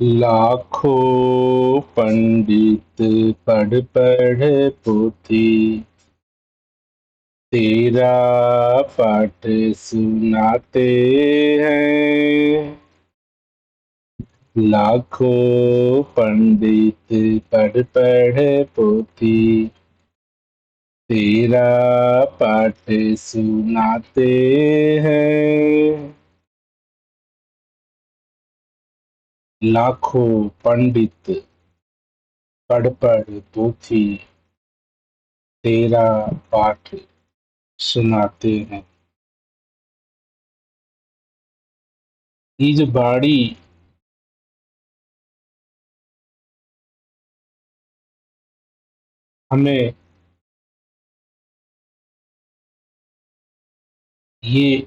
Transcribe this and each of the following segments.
लाखों पंडित पढ़ पढ़ पोथी, तेरा पाठ सुनाते हैं। लाखों पंडित पढ़ पढ़ पोथी, तेरा पाठ सुनाते हैं। लाखों पंडित पढ़ पढ़ पोथी, तेरा पाठ सुनाते हैं। ये जो बाड़ी हमें ये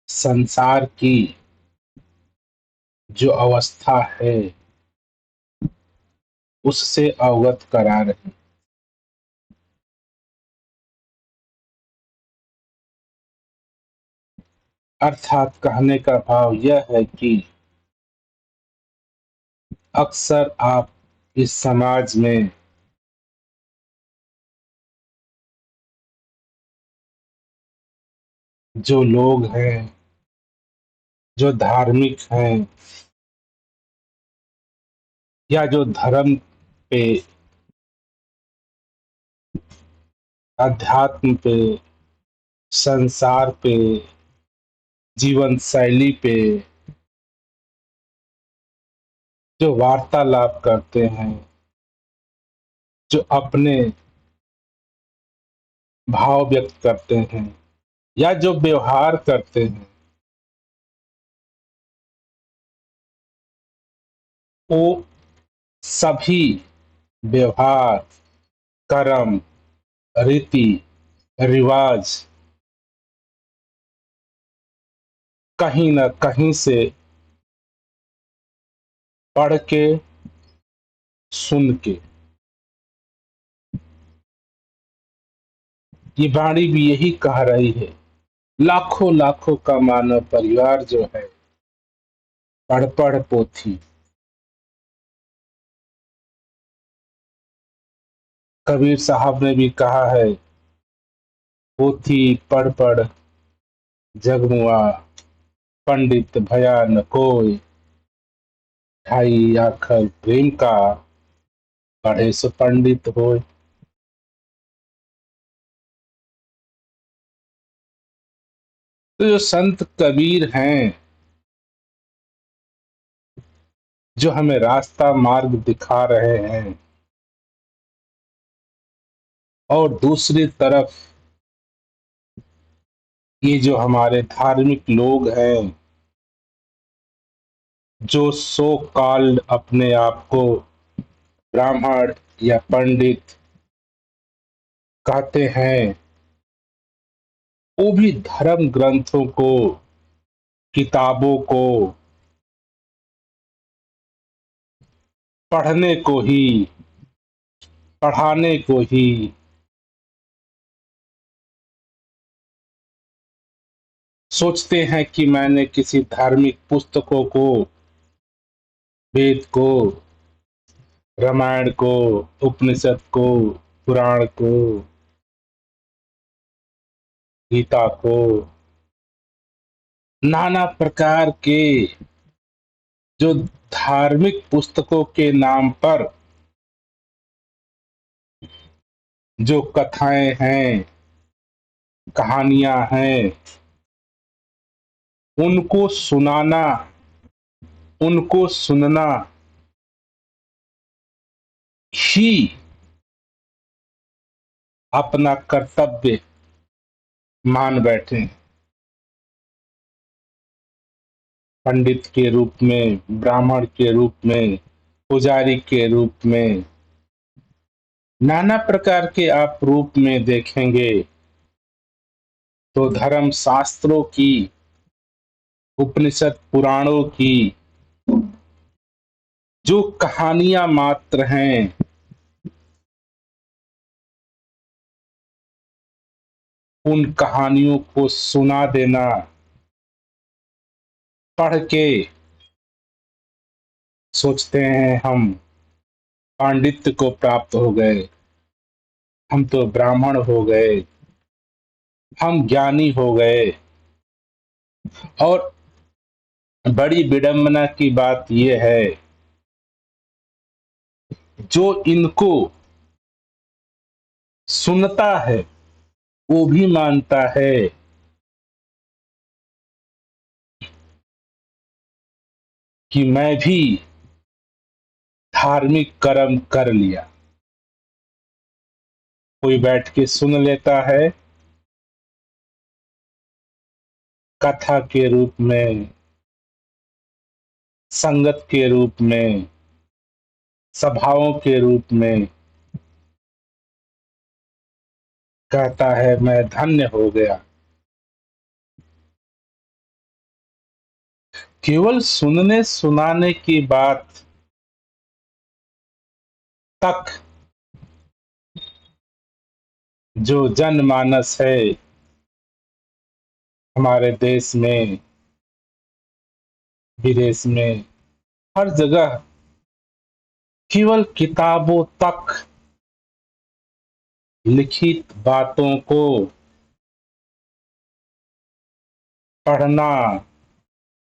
संसार की जो अवस्था है उससे अवगत करा रही। अर्थात कहने का भाव यह है कि अक्सर आप इस समाज में जो लोग हैं, जो धार्मिक हैं या जो धर्म पे, अध्यात्म पे, संसार पे, जीवन शैली पे जो वार्तालाप करते हैं, जो अपने भाव व्यक्त करते हैं या जो व्यवहार करते हैं, वो सभी व्यवहार, कर्म, रीति रिवाज कहीं न कहीं से पढ़ के, सुन के, ये वाणी भी यही कह रही है। लाखों लाखों का मानव परिवार जो है पढ़ पढ़ पोथी, कबीर साहब ने भी कहा है, पोथी पढ़ पढ़ जगमुआ, पंडित भया न कोय, ढाई आखर प्रेम का, पढ़े सो पंडित होय। तो जो संत कबीर हैं, जो हमें रास्ता मार्ग दिखा रहे हैं, और दूसरी तरफ ये जो हमारे धार्मिक लोग हैं, जो सो कॉल्ड अपने आप को ब्राह्मण या पंडित कहते हैं, वो भी धर्म ग्रंथों को, किताबों को पढ़ने को ही, पढ़ाने को ही सोचते हैं कि मैंने किसी धार्मिक पुस्तकों को, वेद को, रामायण को, उपनिषद को, पुराण को, गीता को, नाना प्रकार के जो धार्मिक पुस्तकों के नाम पर जो कथाएं हैं, कहानियां हैं, उनको सुनाना, उनको सुनना ही अपना कर्तव्य मान बैठे। पंडित के रूप में, ब्राह्मण के रूप में, पुजारी के रूप में, नाना प्रकार के आप रूप में देखेंगे तो धर्म शास्त्रों की, उपनिषद पुराणों की जो कहानियां मात्र हैं, उन कहानियों को सुना देना, पढ़ के सोचते हैं हम पांडित्य को प्राप्त हो गए, हम तो ब्राह्मण हो गए, हम ज्ञानी हो गए। और बड़ी विडंबना की बात यह है, जो इनको सुनता है वो भी मानता है कि मैं भी धार्मिक कर्म कर लिया। कोई बैठ के सुन लेता है कथा के रूप में, संगत के रूप में, सभाओं के रूप में, कहता है मैं धन्य हो गया। केवल सुनने सुनाने की बात तक जो जनमानस है हमारे देश में, विदेश में, हर जगह केवल किताबों तक लिखित बातों को पढ़ना,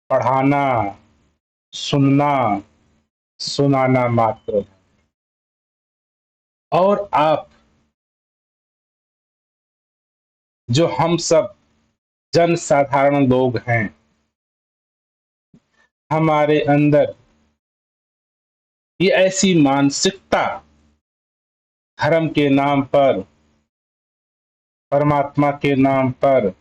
पढ़ाना, सुनना, सुनाना मात्र। और आप जो हम सब जन साधारण लोग हैं, हमारे अंदर ये ऐसी मानसिकता धर्म के नाम पर, परमात्मा के नाम पर,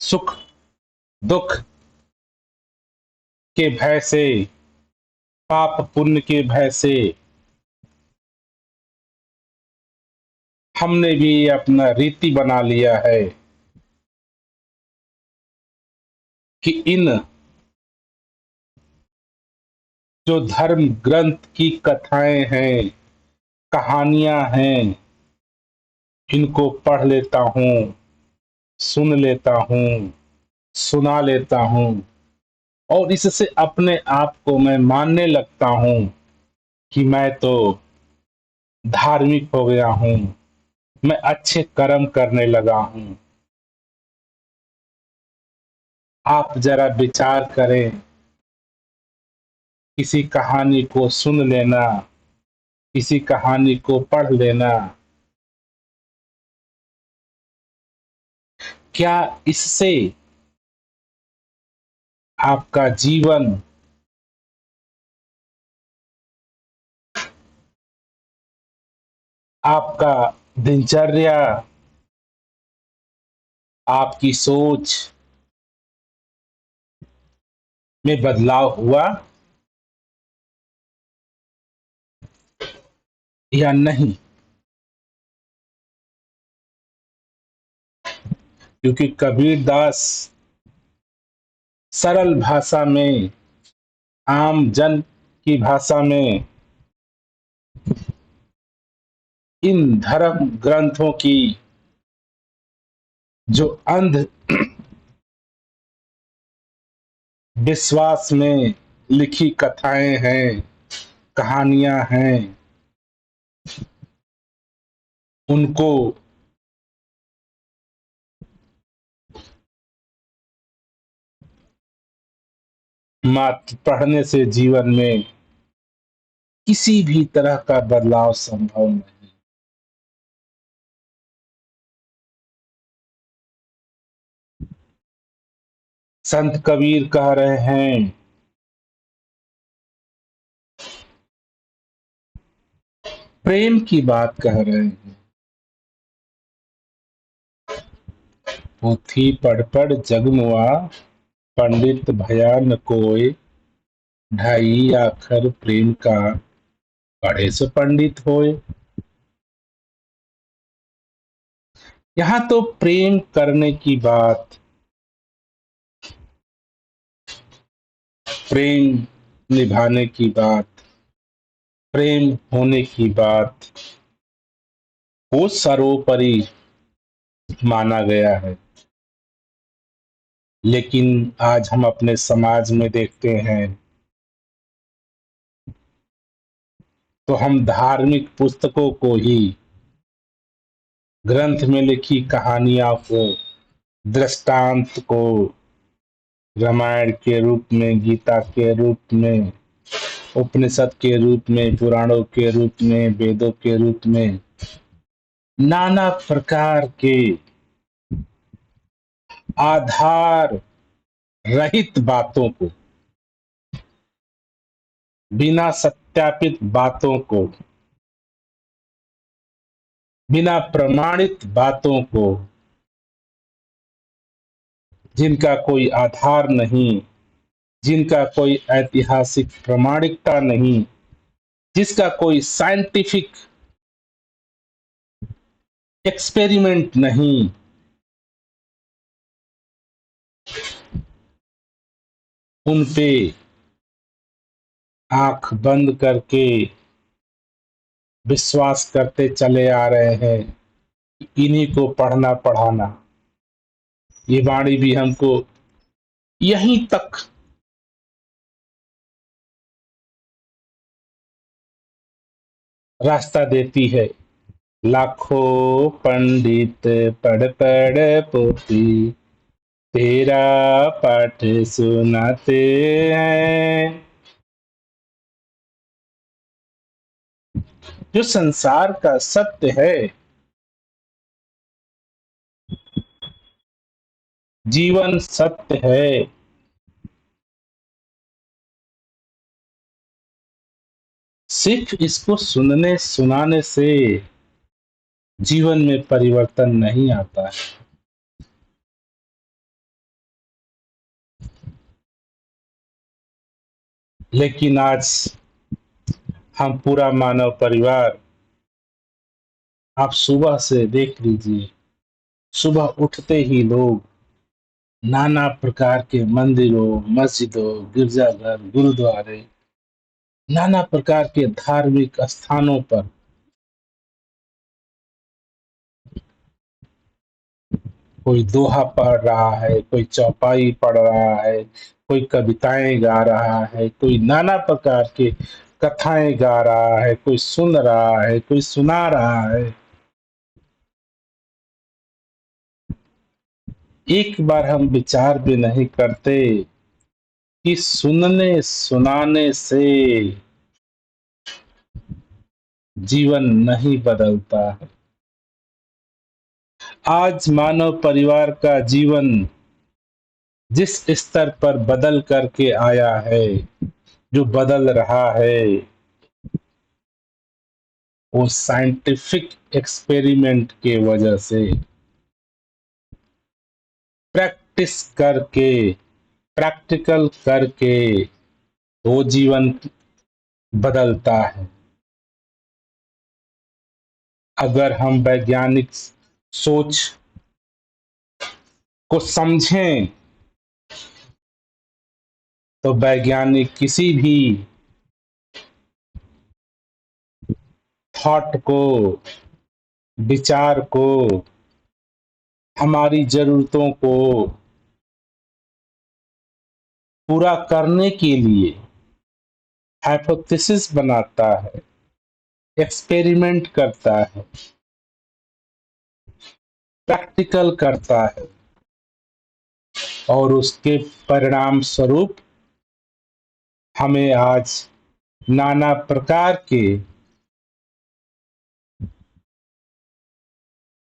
सुख दुख के भय से, पाप पुण्य के भय से हमने भी अपना रीति बना लिया है कि इन जो धर्म ग्रंथ की कथाएं हैं, कहानियां हैं, इनको पढ़ लेता हूं, सुन लेता हूं, सुना लेता हूं, और इससे अपने आप को मैं मानने लगता हूं कि मैं तो धार्मिक हो गया हूं, मैं अच्छे कर्म करने लगा हूं। आप जरा विचार करें, किसी कहानी को सुन लेना, किसी कहानी को पढ़ लेना, क्या इससे आपका जीवन, आपका दिनचर्या, आपकी सोच में बदलाव हुआ या नहीं? क्योंकि कबीर दास सरल भाषा में, आम जन की भाषा में इन धर्म ग्रंथों की जो अंध विश्वास में लिखी कथाएं हैं, कहानियां हैं, उनको मात्र पढ़ने से जीवन में किसी भी तरह का बदलाव संभव नहीं। संत कबीर कह रहे हैं, प्रेम की बात कह रहे हैं। पोथी पढ़ पढ़ जग मुआ, पंडित भया न कोय, ढाई आखर प्रेम का, पढ़े सो पंडित होए। यहाँ तो प्रेम करने की बात, प्रेम निभाने की बात, प्रेम होने की बात को सर्वोपरि माना गया है। लेकिन आज हम अपने समाज में देखते हैं तो हम धार्मिक पुस्तकों को ही, ग्रंथ में लिखी कहानियां को, दृष्टांत को रामायण के रूप में, गीता के रूप में, उपनिषद के रूप में, पुराणों के रूप में, वेदों के रूप में, नाना प्रकार के आधार रहित बातों को, बिना सत्यापित बातों को, बिना प्रमाणित बातों को, जिनका कोई आधार नहीं, जिनका कोई ऐतिहासिक प्रामाणिकता नहीं, जिसका कोई साइंटिफिक एक्सपेरिमेंट नहीं, उन पे आंख बंद करके विश्वास करते चले आ रहे हैं। इन्हीं को पढ़ना पढ़ाना, ये वाणी भी हमको यहीं तक रास्ता देती है। लाखों पंडित पढ़ पढ़ पोथी, तेरा पाठ सुनाते हैं। जो संसार का सत्य है, जीवन सत्य है, सिर्फ इसको सुनने सुनाने से जीवन में परिवर्तन नहीं आता है। लेकिन आज हम पूरा मानव परिवार, आप सुबह से देख लीजिए, सुबह उठते ही लोग नाना प्रकार के मंदिरों, मस्जिदों, गिरजाघर, गुरुद्वारे, नाना प्रकार के धार्मिक स्थानों पर कोई दोहा पढ़ रहा है, कोई चौपाई पढ़ रहा है, कोई कविताएं गा रहा है, कोई नाना प्रकार के कथाएं गा रहा है, कोई सुन रहा है, कोई सुना रहा है। एक बार हम विचार भी नहीं करते कि सुनने सुनाने से जीवन नहीं बदलता है। आज मानव परिवार का जीवन जिस स्तर पर बदल करके आया है, जो बदल रहा है, वो साइंटिफिक एक्सपेरिमेंट के वजह से, प्रैक्टिस करके, प्रैक्टिकल करके वो जीवन बदलता है। अगर हम वैज्ञानिक सोच को समझें तो वैज्ञानिक किसी भी थॉट को, विचार को, हमारी जरूरतों को पूरा करने के लिए हाइपोथेसिस बनाता है, एक्सपेरिमेंट करता है, प्रैक्टिकल करता है, और उसके परिणाम स्वरूप हमें आज नाना प्रकार के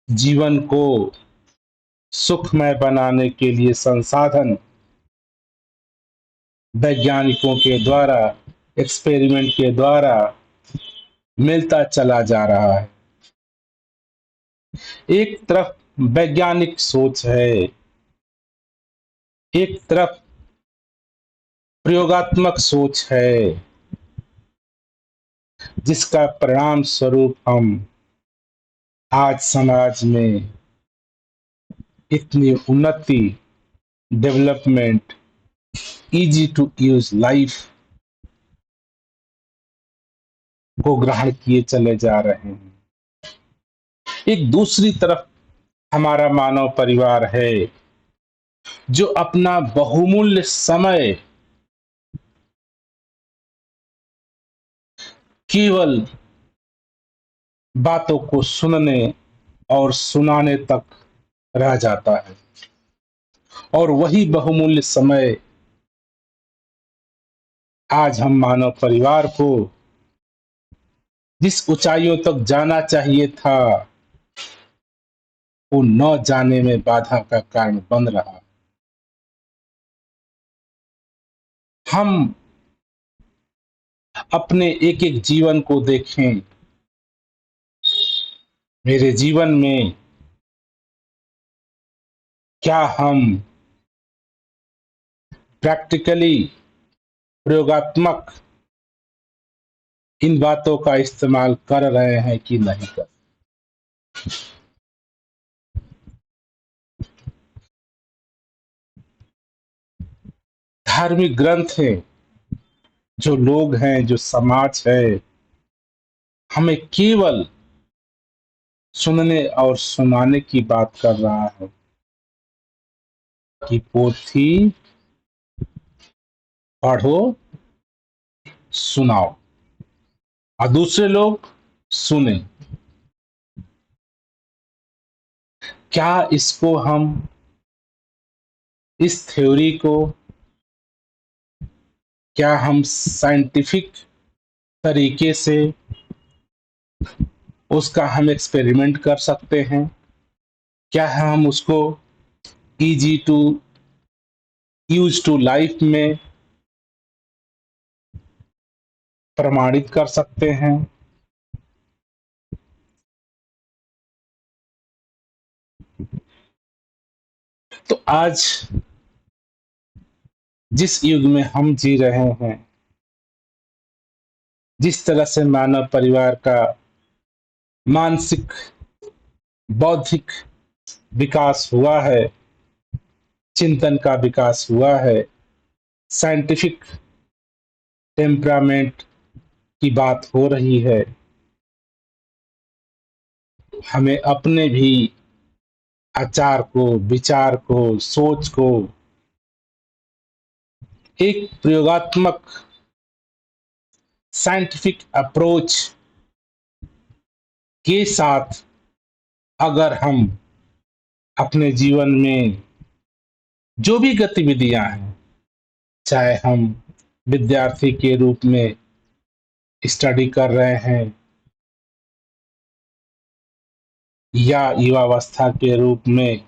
जीवन को सुखमय बनाने के लिए संसाधन वैज्ञानिकों के द्वारा, एक्सपेरिमेंट के द्वारा मिलता चला जा रहा है। एक तरफ वैज्ञानिक सोच है, एक तरफ प्रयोगात्मक सोच है, जिसका परिणाम स्वरूप हम आज समाज में इतनी उन्नति, development, easy to use life को ग्रहण किए चले जा रहे हैं। एक दूसरी तरफ हमारा मानव परिवार है, जो अपना बहुमूल्य समय केवल बातों को सुनने और सुनाने तक रह जाता है, और वही बहुमूल्य समय आज हम मानव परिवार को जिस ऊंचाइयों तक जाना चाहिए था, वो न जाने में बाधा का कारण बन रहा। हम अपने एक एक जीवन को देखें। मेरे जीवन में क्या हम प्रैक्टिकली, प्रयोगात्मक इन बातों का इस्तेमाल कर रहे हैं कि नहीं कर। धार्मिक ग्रंथ है, जो लोग हैं, जो समाज है, हमें केवल सुनने और सुनाने की बात कर रहा है कि पोथी पढ़ो, सुनाओ, और दूसरे लोग सुने। क्या इसको हम, इस थ्योरी को, क्या हम साइंटिफिक तरीके से उसका हम एक्सपेरिमेंट कर सकते हैं? क्या हम उसको easy to use to life में प्रमाणित कर सकते हैं? तो आज जिस युग में हम जी रहे हैं, जिस तरह से मानव परिवार का मानसिक, बौद्धिक विकास हुआ है, चिंतन का विकास हुआ है, साइंटिफिक टेम्परामेंट की बात हो रही है, हमें अपने भी आचार को, विचार को, सोच को एक प्रयोगात्मक साइंटिफिक अप्रोच के साथ अगर हम अपने जीवन में जो भी गतिविधियां हैं, चाहे हम विद्यार्थी के रूप में स्टडी कर रहे हैं या युवावस्था के रूप में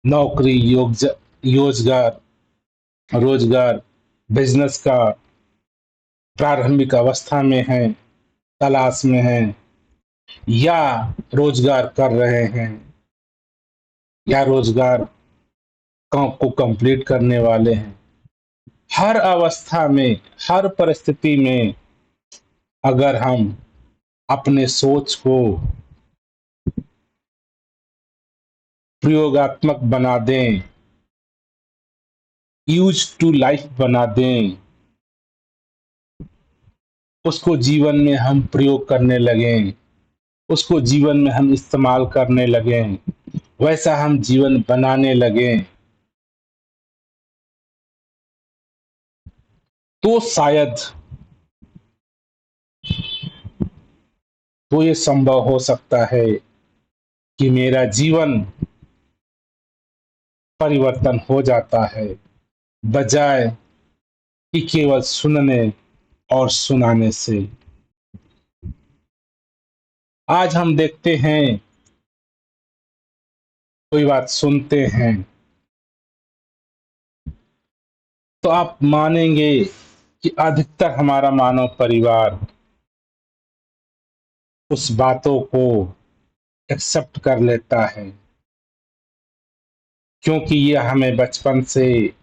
नौकरी, योजगार, रोजगार, बिजनेस का प्रारंभिक अवस्था में हैं, तलाश में हैं, या रोजगार कर रहे हैं, या रोजगार को कंप्लीट करने वाले हैं, हर अवस्था में, हर परिस्थिति में अगर हम अपने सोच को प्रयोगात्मक बना दें, यूज टू लाइफ बना दें, उसको जीवन में हम प्रयोग करने लगें, उसको जीवन में हम इस्तेमाल करने लगें, वैसा हम जीवन बनाने लगें, तो शायद तो ये संभव हो सकता है कि मेरा जीवन परिवर्तन हो जाता है, बजाय कि केवल सुनने और सुनाने से। आज हम देखते हैं, कोई बात सुनते हैं तो आप मानेंगे कि अधिकतर हमारा मानव परिवार उस बातों को एक्सेप्ट कर लेता है, क्योंकि ये हमें बचपन से,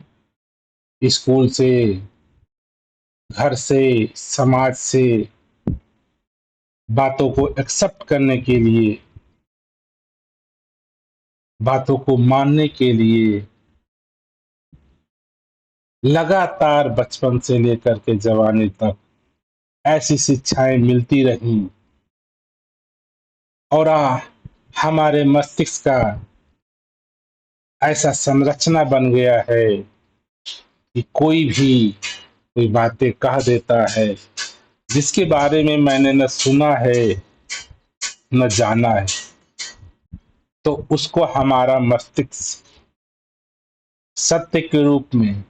स्कूल से, घर से, समाज से बातों को एक्सेप्ट करने के लिए, बातों को मानने के लिए लगातार बचपन से लेकर के जवानी तक ऐसी शिक्षाएं मिलती रही, और हमारे मस्तिष्क का ऐसा संरचना बन गया है कि कोई भी कोई बातें कह देता है जिसके बारे में मैंने न सुना है न जाना है, तो उसको हमारा मस्तिष्क सत्य के रूप में,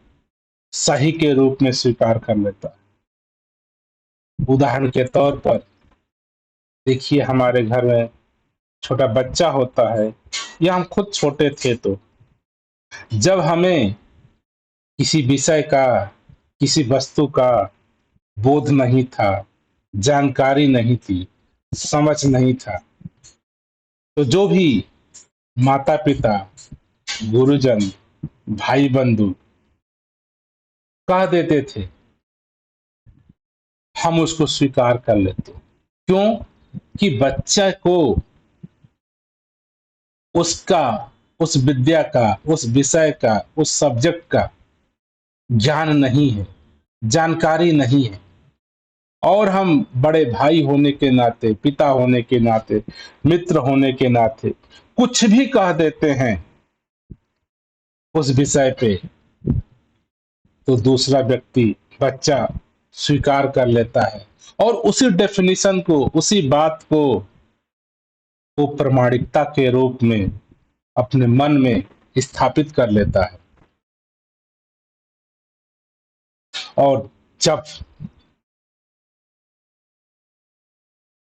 सही के रूप में स्वीकार कर लेता है। उदाहरण के तौर पर देखिए, हमारे घर में छोटा बच्चा होता है या हम खुद छोटे थे, तो जब हमें किसी विषय का, किसी वस्तु का बोध नहीं था, जानकारी नहीं थी, समझ नहीं था, तो जो भी माता पिता, गुरुजन, भाई बंधु कह देते थे, हम उसको स्वीकार कर लेते। क्यों? कि बच्चा को उसका, उस विद्या का, उस विषय का, उस सब्जेक्ट का ज्ञान नहीं है, जानकारी नहीं है। और हम बड़े भाई होने के नाते, पिता होने के नाते, मित्र होने के नाते कुछ भी कह देते हैं उस विषय पे, तो दूसरा व्यक्ति, बच्चा स्वीकार कर लेता है और उसी डेफिनेशन को, उसी बात को वो प्रमाणिकता के रूप में अपने मन में स्थापित कर लेता है। और जब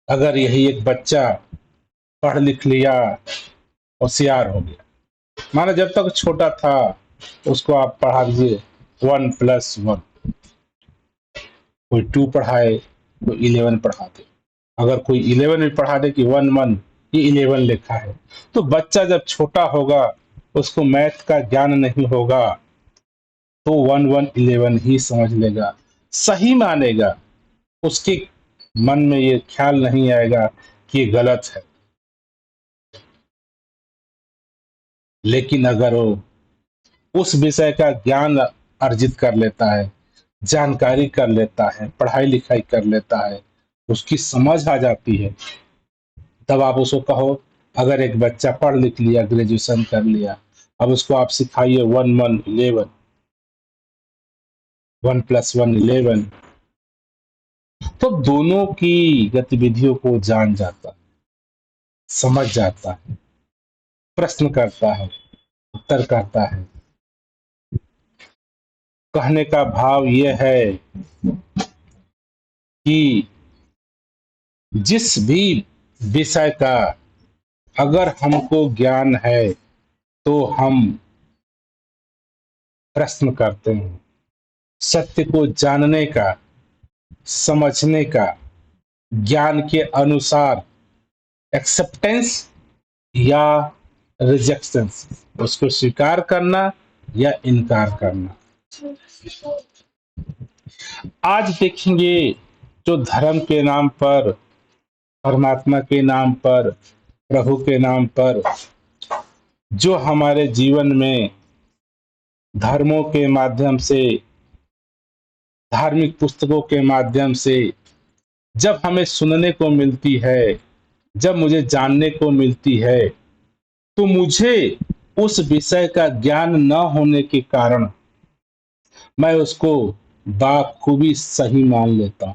अगर यही एक बच्चा पढ़ लिख लिया, होशियार हो गया, माना जब तक छोटा था उसको आप पढ़ा दीजिए 1+1, कोई 2 पढ़ाए, कोई 11 पढ़ा दे। अगर कोई 11 में पढ़ा दे कि 1 1 ये 11 लिखा है, तो बच्चा जब छोटा होगा, उसको मैथ का ज्ञान नहीं होगा, तो 1 1 11 ही समझ लेगा, सही मानेगा। उसके मन में ये ख्याल नहीं आएगा कि ये गलत है। लेकिन अगर वो उस विषय का ज्ञान अर्जित कर लेता है, जानकारी कर लेता है, पढ़ाई लिखाई कर लेता है, उसकी समझ आ जाती है, तब आप उसको कहो, अगर एक बच्चा पढ़ लिख लिया, ग्रेजुएशन कर लिया, अब उसको आप सिखाइए 1 1 11, 1+1 11, तो दोनों की गतिविधियों को जान जाता है, समझ जाता है, प्रश्न करता है, उत्तर करता है। कहने का भाव यह है कि जिस भी विषय का अगर हमको ज्ञान है, तो हम प्रश्न करते हैं। सत्य को जानने का, समझने का, ज्ञान के अनुसार एक्सेप्टेंस या रिजेक्शंस, उसको स्वीकार करना या इनकार करना। आज देखेंगे, जो धर्म के नाम पर, परमात्मा के नाम पर, प्रभु के नाम पर, जो हमारे जीवन में धर्मों के माध्यम से, धार्मिक पुस्तकों के माध्यम से जब हमें सुनने को मिलती है, जब मुझे जानने को मिलती है, तो मुझे उस विषय का ज्ञान न होने के कारण मैं उसको बाखूबी सही मान लेता हूं,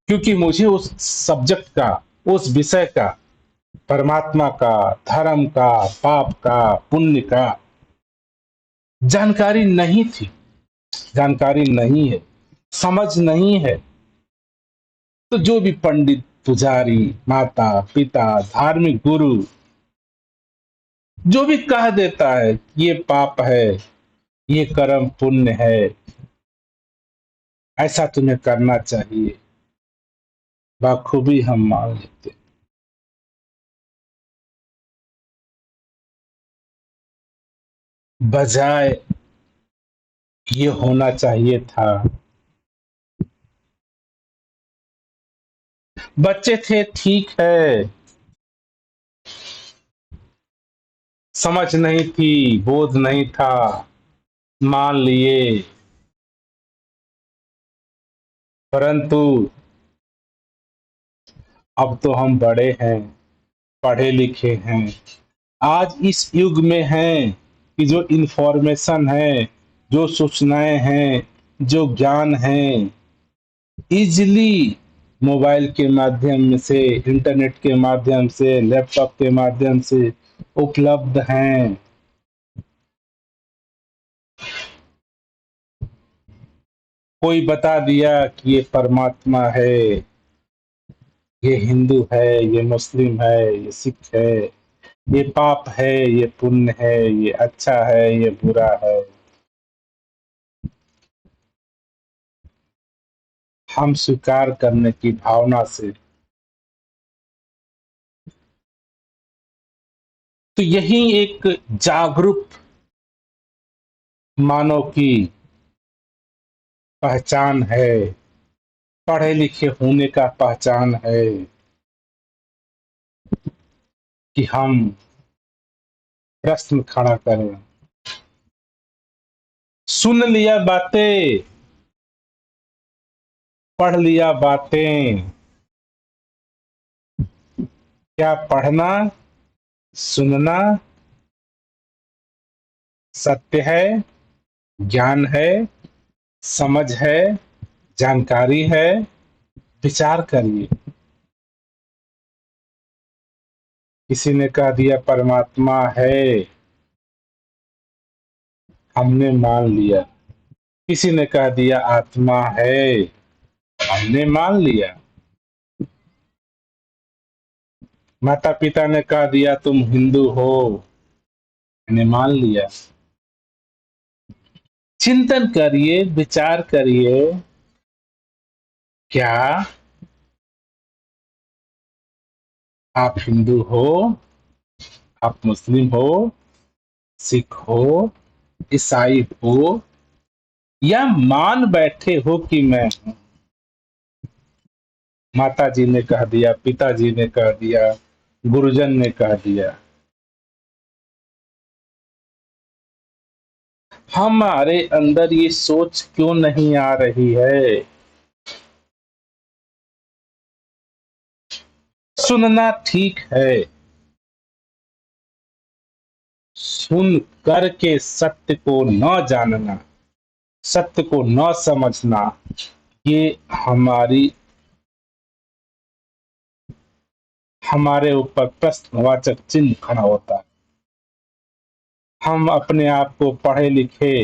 क्योंकि मुझे उस सब्जेक्ट का, उस विषय का, परमात्मा का, धर्म का, पाप का, पुण्य का जानकारी नहीं थी, जानकारी नहीं है, समझ नहीं है। तो जो भी पंडित, पुजारी, माता पिता, धार्मिक गुरु जो भी कह देता है ये पाप है, ये कर्म पुण्य है, ऐसा तुम्हें करना चाहिए, बाखूबी हम मान लेते हैं। बजाय ये होना चाहिए था, बच्चे थे ठीक है, समझ नहीं थी, बोध नहीं था, मान लिए। परंतु अब तो हम बड़े हैं, पढ़े लिखे हैं, आज इस युग में है कि जो इंफॉर्मेशन है, जो सूचनाएं हैं, जो ज्ञान है, इजीली मोबाइल के माध्यम से, इंटरनेट के माध्यम से, लैपटॉप के माध्यम से उपलब्ध हैं। कोई बता दिया कि ये परमात्मा है, ये हिंदू है, ये मुस्लिम है, ये सिख है, ये पाप है, ये पुण्य है, ये अच्छा है, ये बुरा है। हम स्वीकार करने की भावना से, तो यही एक जागरूक मानव की पहचान है, पढ़े लिखे होने का पहचान है कि हम प्रश्न खड़ा करें। सुन लिया बातें, पढ़ लिया बातें, क्या पढ़ना, सुनना सत्य है, ज्ञान है, समझ है, जानकारी है? विचार करिए। किसी ने कह दिया परमात्मा है, हमने मान लिया। किसी ने कह दिया आत्मा है, हमने मान लिया। माता पिता ने कह दिया तुम हिंदू हो, मैंने मान लिया। चिंतन करिए, विचार करिए, क्या आप हिंदू हो, आप मुस्लिम हो, सिख हो, ईसाई हो, या मान बैठे हो कि मैं हूं? माता जी ने कह दिया, पिताजी ने कह दिया, गुरुजन ने कह दिया। हमारे अंदर ये सोच क्यों नहीं आ रही है? सुनना ठीक है, सुन करके सत्य को न जानना, सत्य को न समझना, ये हमारे ऊपर प्रश्नवाचक चिन्ह खड़ा होता है। हम अपने आप को पढ़े लिखे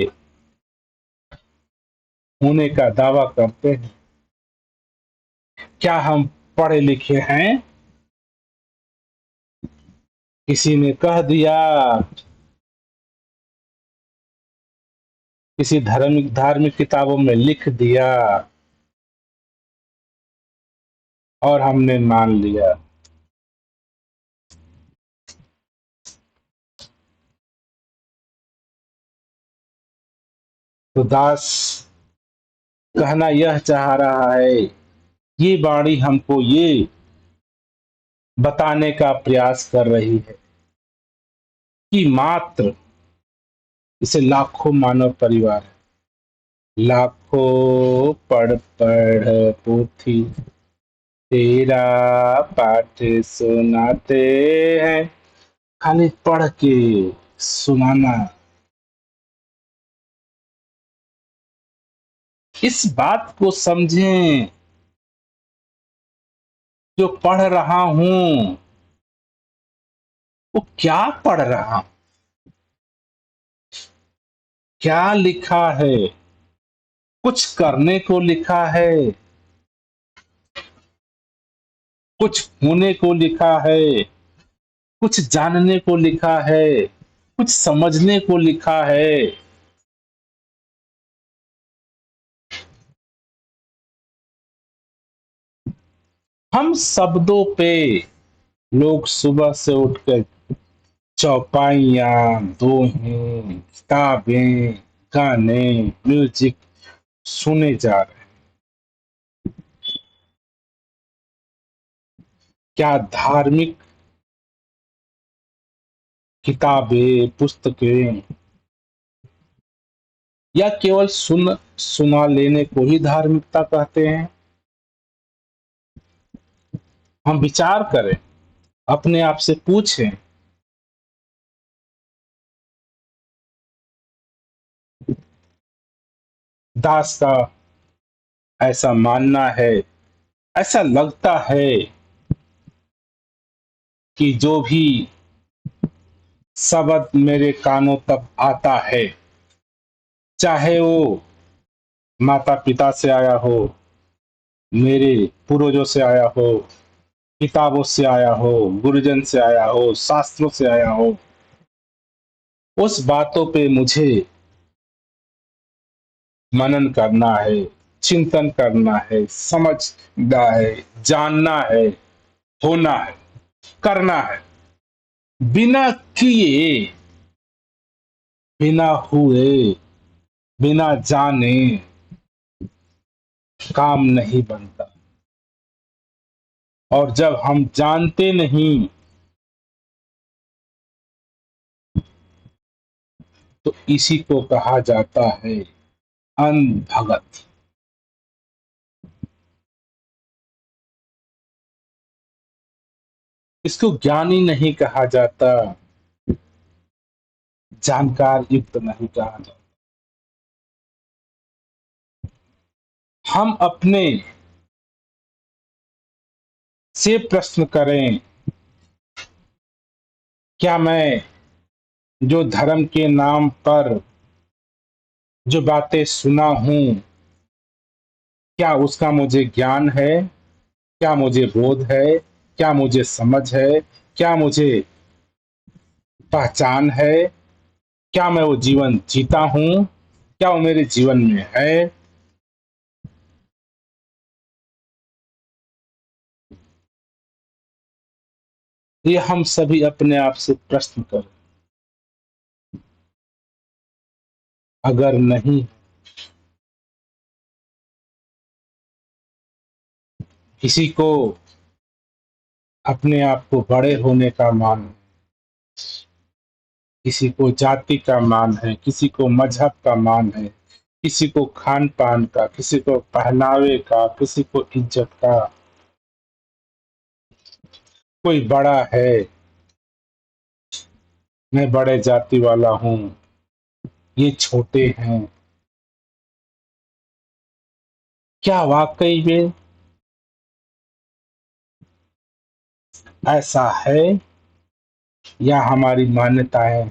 होने का दावा करते हैं। क्या हम पढ़े लिखे हैं? किसी ने कह दिया, किसी धार्मिक धार्मिक किताबों में लिख दिया और हमने मान लिया। तो दास कहना यह चाह रहा है, ये वाणी हमको ये बताने का प्रयास कर रही है कि मात्र, इसे लाखों मानव परिवार है, लाखों पढ़ पढ़ पोथी तेरा पाठ सुनाते हैं, खाली पढ़ के सुनाना। इस बात को समझें, जो पढ़ रहा हूं वो क्या पढ़ रहा हूं, क्या लिखा है? कुछ करने को लिखा है, कुछ होने को लिखा है, कुछ जानने को लिखा है, कुछ समझने को लिखा है। हम शब्दों पे, लोग सुबह से उठकर चौपाइयाँ, दोहें, किताबें, गाने, म्यूजिक सुने जा रहे हैं। क्या धार्मिक किताबें, पुस्तकें, या केवल सुना लेने को ही धार्मिकता कहते हैं? हम विचार करें, अपने आप से पूछें दास का ऐसा मानना है, ऐसा लगता है कि जो भी शब्द मेरे कानों तक आता है, चाहे वो माता पिता से आया हो, मेरे पूर्वजों से आया हो, किताबों से आया हो, गुरुजन से आया हो, शास्त्रों से आया हो, उस बातों पे मुझे मनन करना है, चिंतन करना है, समझना है, जानना है, होना है, करना है। बिना किए, बिना हुए, बिना जाने काम नहीं बनता। और जब हम जानते नहीं तो इसी को कहा जाता है अनभगत। इसको ज्ञानी नहीं कहा जाता, जानकार युक्त नहीं कहा जाता। हम अपने से प्रश्न करें, क्या मैं जो धर्म के नाम पर जो बातें सुना हूं, क्या उसका मुझे ज्ञान है? क्या मुझे बोध है? क्या मुझे समझ है? क्या मुझे पहचान है? क्या मैं वो जीवन जीता हूं? क्या वो मेरे जीवन में है? ये हम सभी अपने आप से प्रश्न करें। अगर नहीं, किसी को अपने आप को बड़े होने का मान, किसी को जाति का मान है, किसी को मजहब का मान है, किसी को खान पान का, किसी को पहनावे का, किसी को इज्जत का। कोई बड़ा है, मैं बड़े जाति वाला हूं, ये छोटे हैं। क्या वाकई में ऐसा है, या हमारी मान्यताएं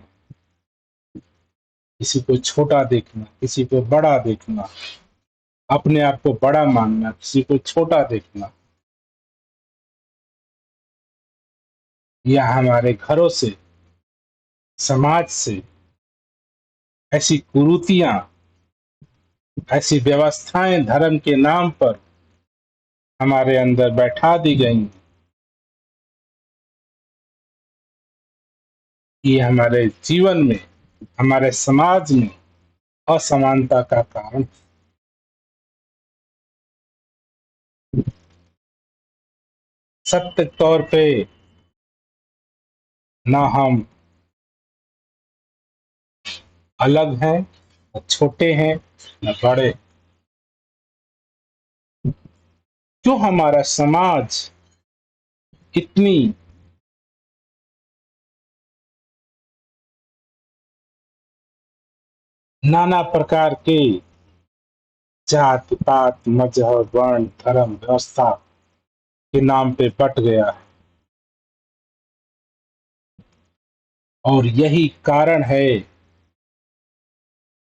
किसी को छोटा देखना, किसी को बड़ा देखना, अपने आप को बड़ा मानना, किसी को छोटा देखना, या हमारे घरों से, समाज से ऐसी कुरीतियां, ऐसी व्यवस्थाएं धर्म के नाम पर हमारे अंदर बैठा दी गई, ये हमारे जीवन में, हमारे समाज में असमानता का कारण। सत्य तौर पे ना हम अलग हैं, न छोटे हैं, न बड़े। क्यों हमारा समाज इतनी नाना प्रकार के जात पात मजहब वर्ण धर्म व्यवस्था के नाम पे बट गया है? और यही कारण है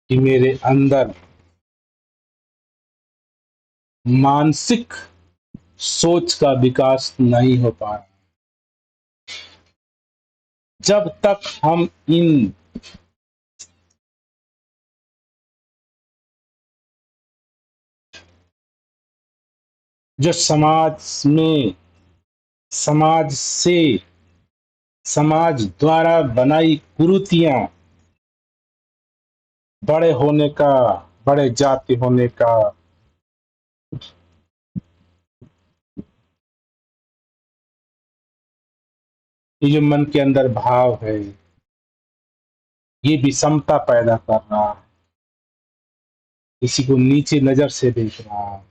कि मेरे अंदर मानसिक सोच का विकास नहीं हो पा रहा। जब तक हम इन जो में समाज से, समाज द्वारा बनाई कुरीतियां, बड़े होने का, बड़े जाति होने का, ये जो मन के अंदर भाव है, ये विषमता पैदा कर रहा है, किसी को नीचे नजर से देख रहा है,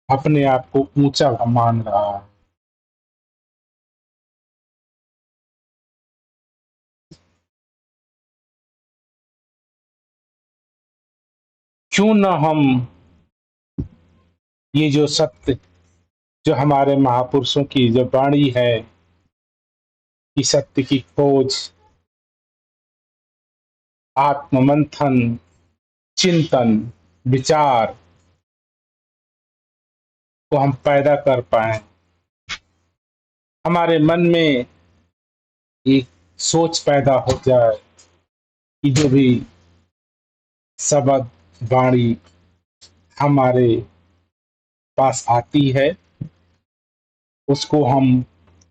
अपने आप को ऊंचा मान रहा है। क्यों न हम ये जो सत्य, जो हमारे महापुरुषों की जो वाणी है कि सत्य की खोज, आत्ममंथन, चिंतन, विचार को हम पैदा कर पाए, हमारे मन में एक सोच पैदा हो जाए कि जो भी शब्द वाणी हमारे पास आती है उसको हम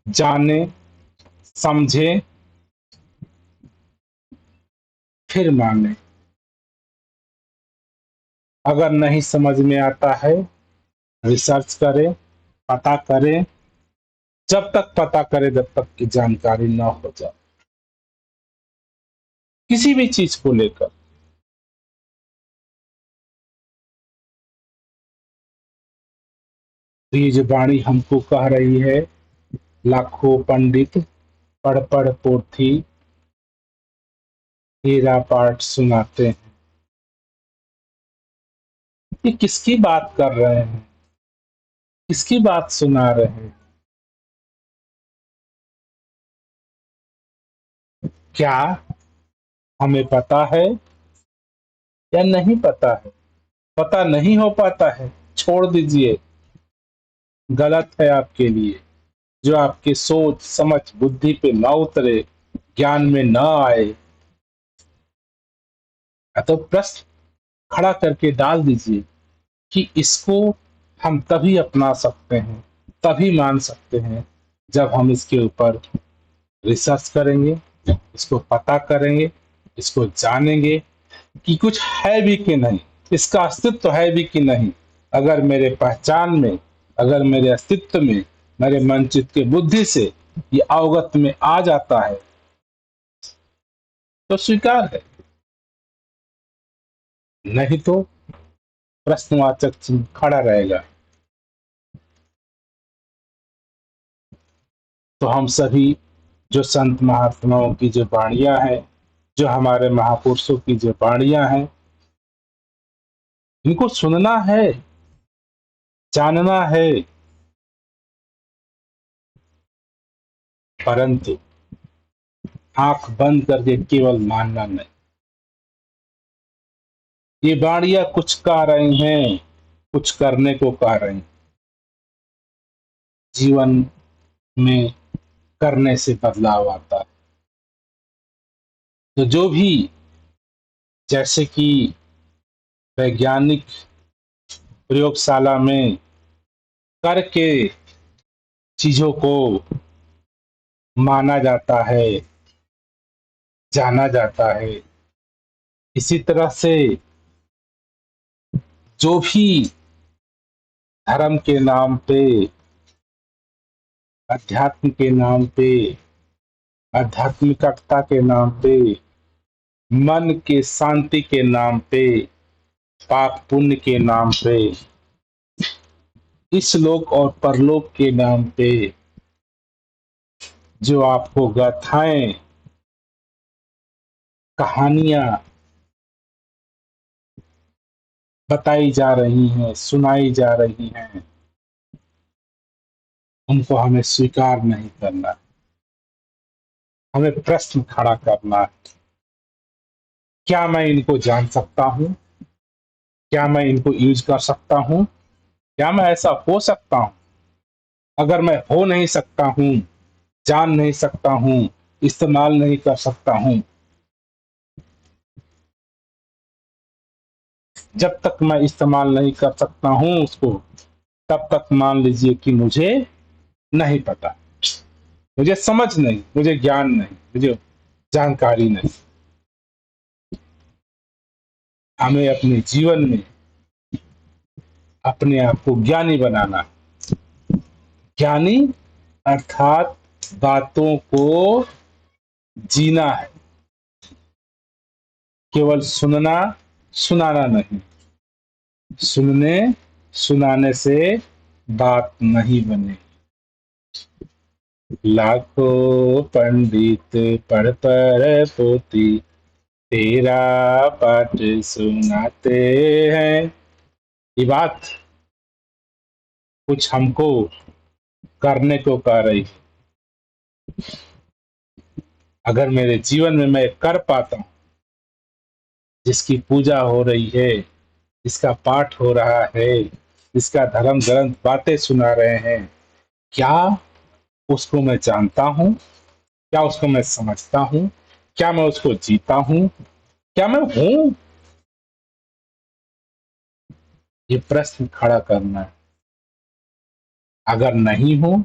जाने, समझें, फिर माने। अगर नहीं समझ में आता है, रिसर्च करें, पता करें, जब तक पता करें जब तक की जानकारी ना हो जाए किसी भी चीज को लेकर। तो ये जो वाणी हमको कह रही है, लाखों पंडित पढ़ पढ़ पोथी हीरा पाठ सुनाते हैं, ये किसकी बात कर रहे हैं, किसकी बात सुना रहे हैं? क्या हमें पता है या नहीं पता है? पता नहीं हो पाता है, छोड़ दीजिए, गलत है आपके लिए। जो आपके सोच समझ बुद्धि पे ना उतरे, ज्ञान में ना आए, तो प्रश्न खड़ा करके डाल दीजिए कि इसको हम तभी अपना सकते हैं, तभी मान सकते हैं जब हम इसके ऊपर रिसर्च करेंगे, इसको पता करेंगे, इसको जानेंगे कि कुछ है भी कि नहीं, इसका अस्तित्व है भी कि नहीं। अगर मेरे पहचान में, अगर मेरे अस्तित्व में, मेरे मन चित्त के बुद्धि से ये अवगत में आ जाता है तो स्वीकार है, नहीं तो प्रश्नवाचक चिन्ह खड़ा रहेगा। तो हम सभी जो संत महात्माओं की जो वाणियां हैं, जो हमारे महापुरुषों की जो वाणियां हैं, इनको सुनना है, जानना है, परंतु आंख बंद करके केवल मानना नहीं। ये वाणियां कुछ कह रही हैं, कुछ करने को कह रही हैं। जीवन में करने से बदलाव आता है। तो जो भी, जैसे कि वैज्ञानिक प्रयोगशाला में करके चीजों को माना जाता है, जाना जाता है, इसी तरह से जो भी धर्म के नाम पे, अध्यात्म के नाम पे, आध्यात्मिकता के नाम पे, मन के शांति के नाम पे, पाप पुण्य के नाम पे, इस लोक और परलोक के नाम पे जो आपको गाथाएं, कहानियां बताई जा रही हैं, सुनाई जा रही हैं, उनको हमें स्वीकार नहीं करना, हमें प्रश्न खड़ा करना है। क्या मैं इनको जान सकता हूं? क्या मैं इनको यूज कर सकता हूं? क्या मैं ऐसा हो सकता हूं? अगर मैं हो नहीं सकता हूं, जान नहीं सकता हूं, इस्तेमाल नहीं कर सकता हूं, जब तक मैं इस्तेमाल नहीं कर सकता हूं उसको, तब तक मान लीजिए कि मुझे नहीं पता, मुझे समझ नहीं, मुझे ज्ञान नहीं, मुझे जानकारी नहीं। हमें अपने जीवन में अपने आप को ज्ञानी बनाना है। ज्ञानी अर्थात बातों को जीना है, केवल सुनना सुनाना नहीं। सुनने सुनाने से बात नहीं बने। लाखों पंडित पढ़ पढ़ पोती तेरा पाठ सुनाते हैं। ये बात कुछ हमको करने को कह रही। अगर मेरे जीवन में मैं कर पाता हूँ, जिसकी पूजा हो रही है, जिसका पाठ हो रहा है, जिसका धर्म ग्रंथ बातें सुना रहे हैं, क्या उसको मैं जानता हूँ? क्या उसको मैं समझता हूँ? क्या मैं उसको जीता हूँ? क्या मैं हूँ? ये प्रश्न खड़ा करना है। अगर नहीं हूं,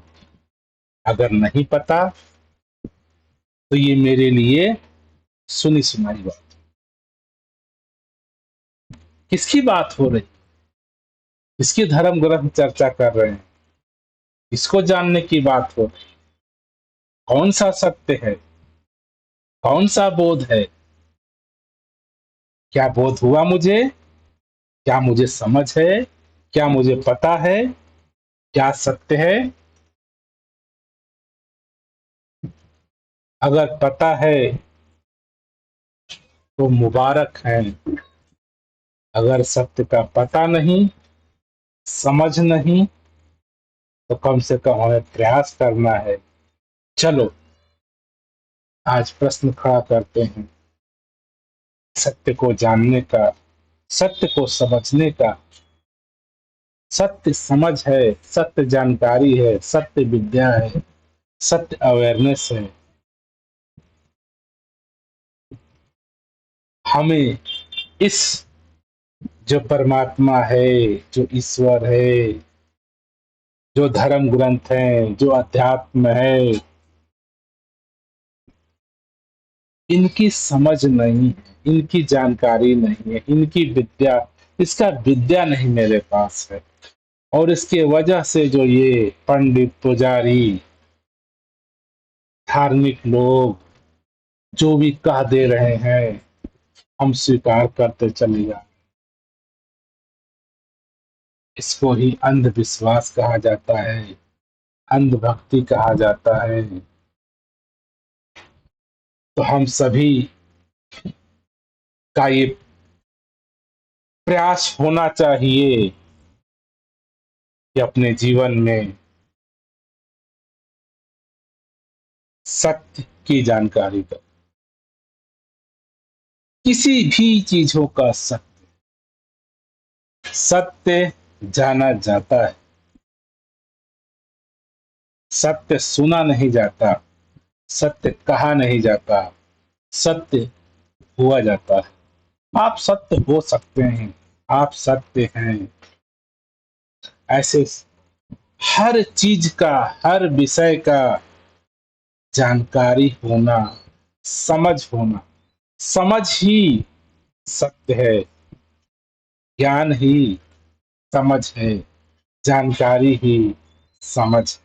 अगर नहीं पता, तो ये मेरे लिए सुनी सुनाई बात। किसकी बात हो रही? किसकी धर्म ग्रंथ चर्चा कर रहे हैं? किसको जानने की बात हो रही? कौन सा सत्य है? कौन सा बोध है? क्या बोध हुआ मुझे? क्या मुझे समझ है? क्या मुझे पता है? क्या सत्य है? अगर पता है तो मुबारक है। अगर सत्य का पता नहीं, समझ नहीं, तो कम से कम हमें प्रयास करना है। चलो आज प्रश्न खड़ा करते हैं, सत्य को जानने का, सत्य को समझने का। सत्य समझ है, सत्य जानकारी है, सत्य विद्या है, सत्य अवेयरनेस है। हमें इस जो परमात्मा है, जो ईश्वर है, जो धर्म ग्रंथ है, जो अध्यात्म है, इनकी समझ नहीं है, इनकी जानकारी नहीं है, इनकी विद्या, इसका विद्या नहीं मेरे पास है। और इसके वजह से जो ये पंडित, पुजारी, धार्मिक लोग जो भी कह दे रहे हैं, हम स्वीकार करते चले जाए। इसको ही अंधविश्वास कहा जाता है, अंधभक्ति कहा जाता है। तो हम सभी का ये प्रयास होना चाहिए कि अपने जीवन में सत्य की जानकारी का, किसी भी चीजों का सत्य, सत्य जाना जाता है, सत्य सुना नहीं जाता, सत्य कहा नहीं जाता, सत्य हुआ जाता है। आप सत्य हो सकते हैं, आप सत्य हैं। ऐसे हर चीज का, हर विषय का जानकारी होना, समझ होना, समझ ही सत्य है, ज्ञान ही समझ है, जानकारी ही समझ है।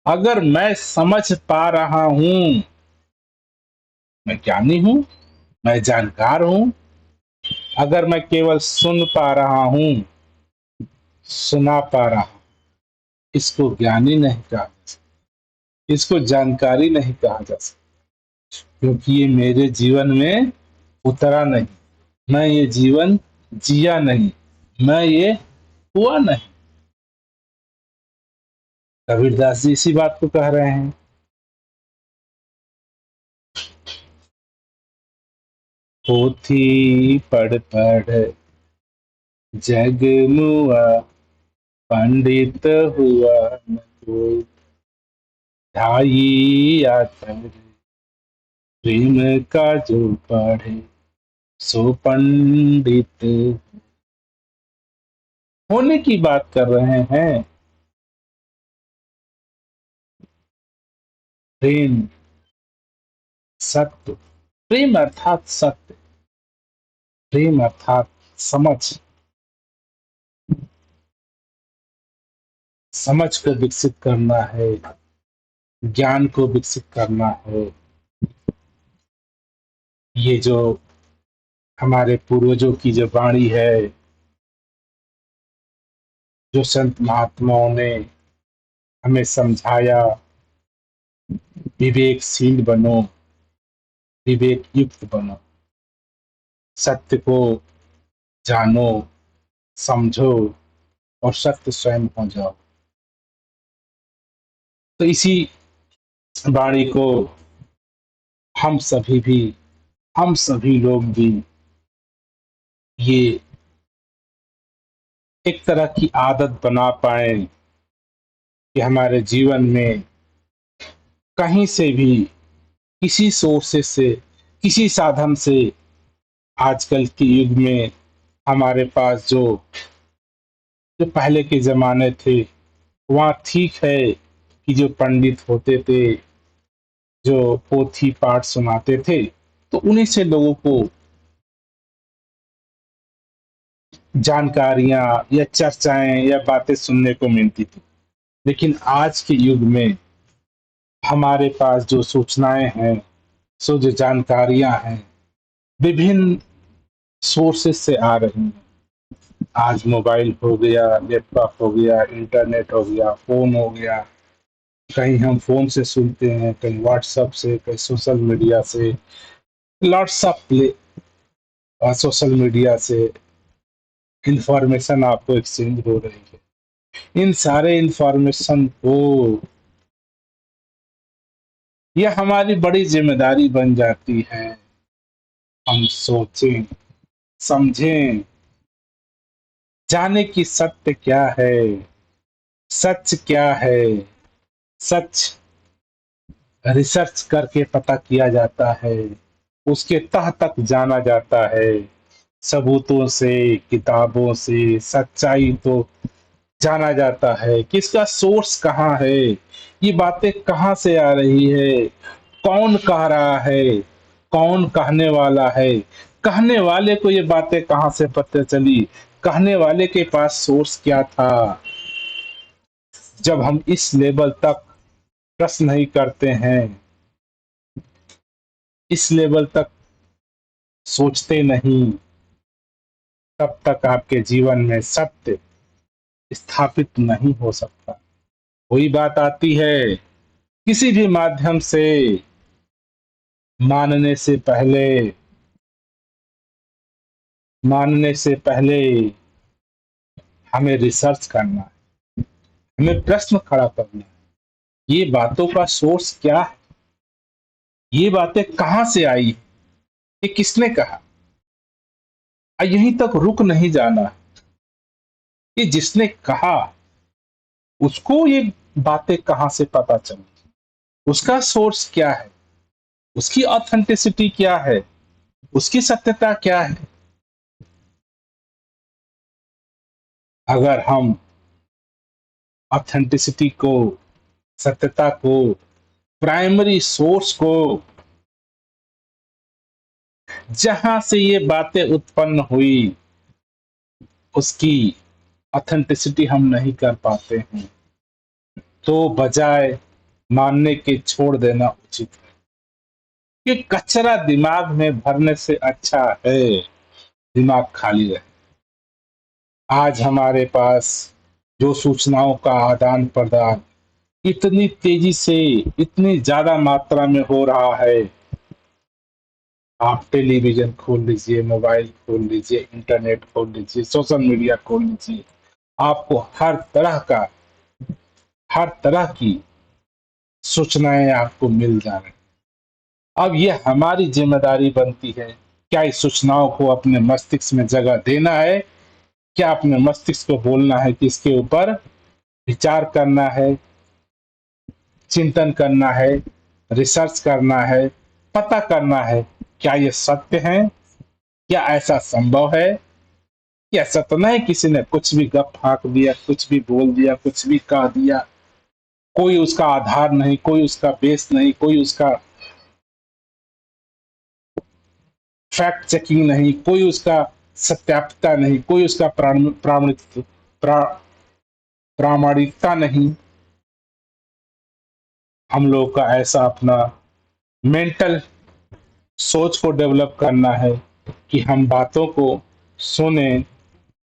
अगर मैं समझ पा रहा हूं, मैं ज्ञानी हूं, मैं जानकार हूं। अगर मैं केवल सुन पा रहा हूं, सुना पा रहा हूं, इसको ज्ञानी नहीं कहा, इसको जानकारी नहीं कहा जा सकता, क्योंकि ये मेरे जीवन में उतरा नहीं। मैं ये जीवन जिया नहीं, मैं ये हुआ नहीं। कबीरदास जी इसी बात को कह रहे हैं। पोथी पढ़ पढ़ जग मुआ, पंडित हुआ न कोई, ढाई आतर प्रेम का जो पढ़े, सो पंडित। होने की बात कर रहे हैं। प्रेम, सत्य, प्रेम अर्थात सत्य, प्रेम अर्थात समझ, समझ को विकसित करना है, ज्ञान को विकसित करना है। ये जो हमारे पूर्वजों की जो वाणी है, जो संत महात्माओं ने हमें समझाया, विवेकशील बनो, विवेक युक्त बनो, सत्य को जानो, समझो और सत्य स्वयं हो जाओ। तो इसी वाणी को हम सभी भी, हम सभी लोग भी ये एक तरह की आदत बना पाए कि हमारे जीवन में कहीं से भी, किसी सोर्सेस से, किसी साधन से, आजकल के युग में हमारे पास जो पहले के ज़माने थे, वहाँ ठीक है कि जो पंडित होते थे, जो पोथी पाठ सुनाते थे, तो उन्हीं से लोगों को जानकारियाँ या चर्चाएँ या बातें सुनने को मिलती थी। लेकिन आज के युग में हमारे पास जो सूचनाएँ हैं, जो जानकारियाँ हैं, विभिन्न सोर्सेस से आ रही हैं। आज मोबाइल हो गया, लैपटॉप हो गया, इंटरनेट हो गया, फ़ोन हो गया। कहीं हम फ़ोन से सुनते हैं, कहीं व्हाट्सएप से, कहीं सोशल मीडिया से, लॉट्स ऑफ सोशल मीडिया से इंफॉर्मेशन आपको एक्सचेंज हो रही है। इन सारे इंफॉर्मेशन को, यह हमारी बड़ी ज़िम्मेदारी बन जाती है, हम सोचें, समझें, जानें कि सत्य क्या है, सच क्या है। सच रिसर्च करके पता किया जाता है, उसके तह तक जाना जाता है, सबूतों से, किताबों से, सच्चाई तो जाना जाता है कि इसका सोर्स कहाँ है, ये बातें कहाँ से आ रही है, कौन कह रहा है, कौन कहने वाला है, कहने वाले को ये बातें कहाँ से पता चली, कहने वाले के पास सोर्स क्या था। जब हम इस लेवल तक प्रश्न नहीं करते हैं, इस लेवल तक सोचते नहीं, तब तक आपके जीवन में सत्य स्थापित नहीं हो सकता। वही बात आती है, किसी भी माध्यम से मानने से पहले, मानने से पहले हमें रिसर्च करना है, हमें प्रश्न खड़ा करना है। ये बातों का सोर्स क्या है? ये बातें कहाँ से आई? ये किसने कहा? यहीं तक रुक नहीं जाना। ये जिसने कहा, उसको ये बातें कहाँ से पता चली? उसका सोर्स क्या है? उसकी ऑथेंटिसिटी क्या है? उसकी सत्यता क्या है? अगर हम ऑथेंटिसिटी को, सत्यता को, प्राइमरी सोर्स को, जहां से ये बातें उत्पन्न हुई, उसकी ऑथेंटिसिटी हम नहीं कर पाते हैं, तो बजाय मानने के छोड़ देना उचित है। कि कचरा दिमाग में भरने से अच्छा है दिमाग खाली रहे। आज हमारे पास जो सूचनाओं का आदान प्रदान इतनी तेजी से, इतनी ज्यादा मात्रा में हो रहा है, आप टेलीविजन खोल लीजिए, मोबाइल खोल लीजिए, इंटरनेट खोल लीजिए, सोशल मीडिया खोल लीजिए, आपको हर तरह की सूचनाएं आपको मिल जा रही। अब ये हमारी जिम्मेदारी बनती है, क्या इस सूचनाओं को अपने मस्तिष्क में जगह देना है, क्या अपने मस्तिष्क को बोलना है कि इसके ऊपर विचार करना है, चिंतन करना है, रिसर्च करना है, पता करना है, क्या ये सत्य है, क्या ऐसा संभव है, कि ऐसा तो नहीं किसी ने कुछ भी गप फाक दिया, कुछ भी बोल दिया, कुछ भी कह दिया, कोई उसका आधार नहीं, कोई उसका बेस नहीं, कोई उसका फैक्ट चेकिंग नहीं, कोई उसका सत्यापिता नहीं, कोई उसका प्रामाणिकता नहीं। हम लोग का ऐसा अपना मेंटल सोच को डेवलप करना है कि हम बातों को सुने,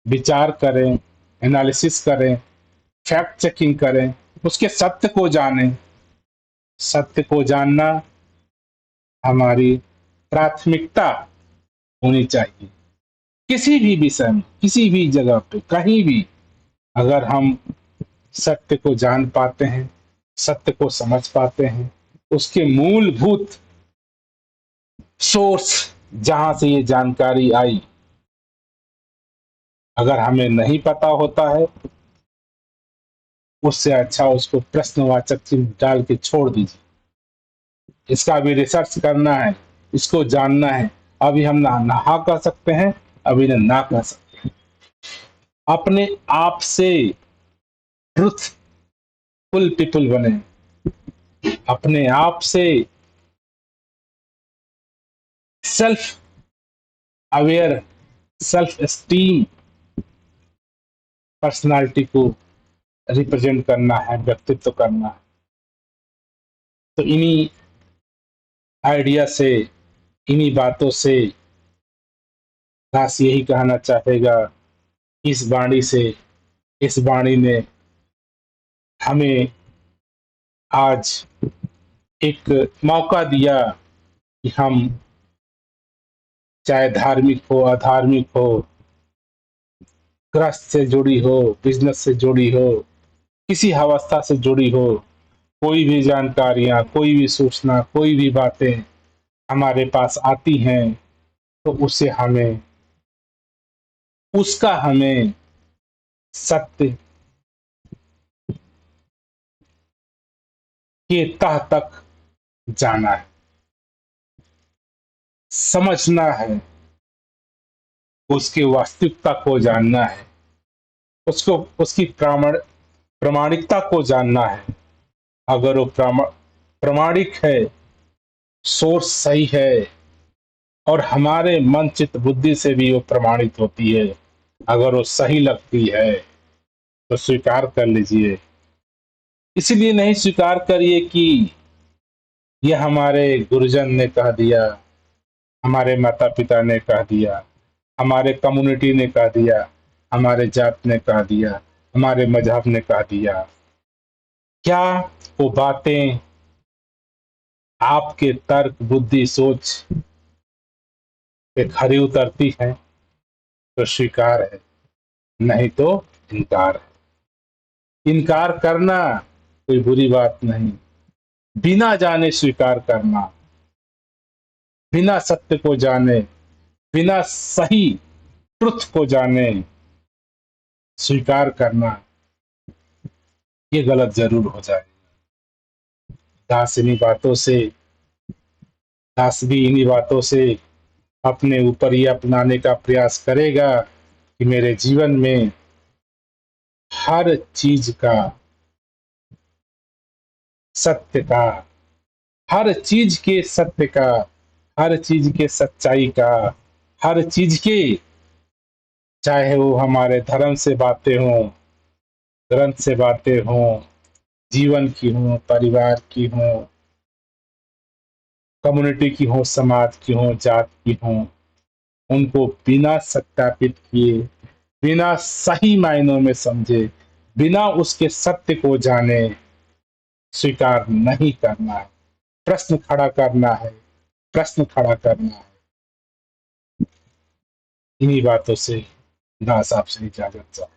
विचार करें, एनालिसिस करें, फैक्ट चेकिंग करें, उसके सत्य को जानें। सत्य को जानना हमारी प्राथमिकता होनी चाहिए। किसी भी विषय में, किसी भी जगह पे, कहीं भी, अगर हम सत्य को जान पाते हैं, सत्य को समझ पाते हैं, उसके मूलभूत सोर्स जहां से ये जानकारी आई, अगर हमें नहीं पता होता है, उससे अच्छा उसको प्रश्नवाचक चिन्ह डाल के छोड़ दीजिए। इसका भी रिसर्च करना है, इसको जानना है। अभी हम ना हाँ कह सकते हैं, अभी ना कह सकते हैं। अपने आप से ट्रुथफुल पीपल बने, अपने आप से self aware, self esteem personality को रिप्रेजेंट करना है, व्यक्तित्व करना है। तो इन्हीं आइडिया से, इन्हीं बातों से दास यही कहना चाहेगा, इस वाणी से, इस वाणी ने हमें आज एक मौका दिया कि हम, चाहे धार्मिक हो, अधार्मिक हो, गृहस्थ से जुड़ी हो, बिजनेस से जुड़ी हो, किसी अवस्था से जुड़ी हो, कोई भी जानकारियां, कोई भी सूचना, कोई भी बातें हमारे पास आती हैं, तो उसे हमें, उसका हमें सत्य के तह तक जाना है, समझना है, उसकी वास्तविकता को जानना है, उसको, उसकी प्रामाणिकता को जानना है। अगर वो प्रामाणिक है, सोर्स सही है, और हमारे मन चित्त बुद्धि से भी वो प्रमाणित होती है, अगर वो सही लगती है, तो स्वीकार कर लीजिए। इसलिए नहीं स्वीकार करिए कि ये हमारे गुरुजन ने कह दिया, हमारे माता पिता ने कह दिया, हमारे कम्युनिटी ने कह दिया, हमारे जात ने कह दिया, हमारे मजहब ने कह दिया। क्या वो बातें आपके तर्क, बुद्धि, सोच पे खरी उतरती हैं? तो स्वीकार है, नहीं तो इनकार है। इनकार करना कोई बुरी बात नहीं, बिना जाने स्वीकार करना, बिना सत्य को जाने, बिना सही ट्रुथ को जाने स्वीकार करना, ये गलत जरूर हो जाए। दास इन्हीं बातों से, दास भी इन्हीं बातों से अपने ऊपर ये अपनाने का प्रयास करेगा कि मेरे जीवन में हर चीज का, सत्य का, हर चीज के सत्य का, हर चीज के सच्चाई का, हर चीज के, चाहे वो हमारे धर्म से बातें हों, ग्रंथ से बातें हों, जीवन की हों, परिवार की हों, कम्युनिटी की हों, समाज की हों, जात की हों, उनको बिना सत्यापित किए, बिना सही मायनों में समझे, बिना उसके सत्य को जाने स्वीकार नहीं करना है। प्रश्न खड़ा करना है, प्रश्न खड़ा करना है। इन्हीं बातों से दास आपसे इजाजत चाहता हूं।